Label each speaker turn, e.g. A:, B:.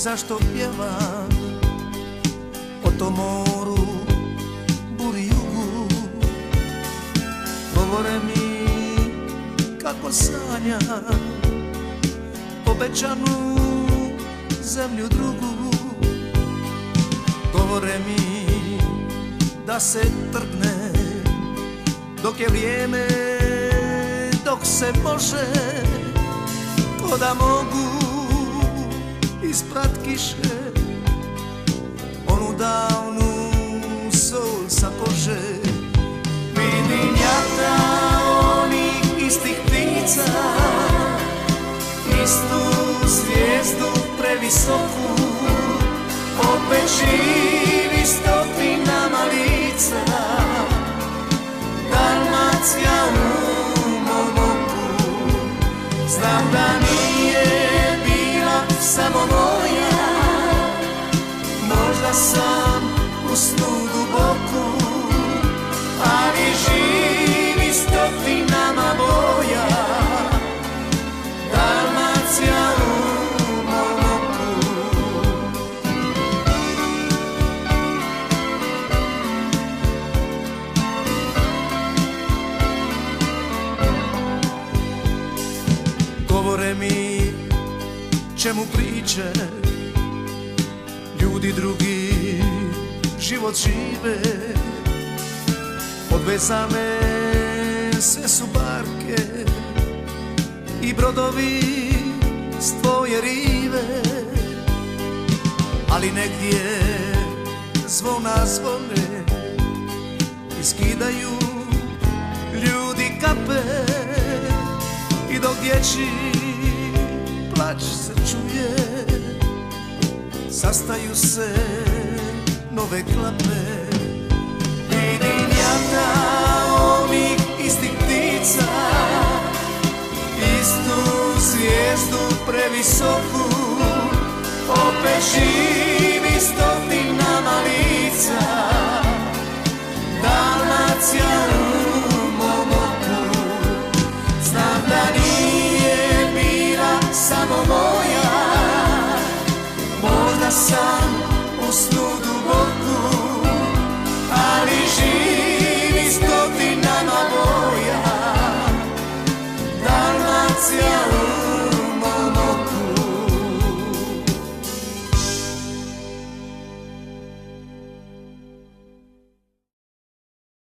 A: zašto pjevam o tom moru, buri, jugu. Govore mi kako sanjam obećanu zemlju drugu. Govore mi da se trgne dok je vrijeme, dok se može, ko da mogu isprat kiše onu davnu sol sa kože. Vidim jata onih istih ptica, istu zvijezdu previsoku, opet živi stotinama lica, Dalmacija u mom oku. Znam da nije bila samo moja, možda sam u snu duboku, ali živi stotinama boja, Dalmacija u mom oku. Govore mi čemu priče, ljudi drugi život žive, odvezane sve su barke i brodovi s tvoje rive, ali negdje zvona zvone i skidaju ljudi kape, i dok dječji plać se čuje, sastaju se nove klape. Vidim jata onih istih ptica, istu zvijezdu previsoku, opet živi stotinama lica, Dalmacija u mom oku. Znam da nije bila samo moja, možda sam u snu duboku,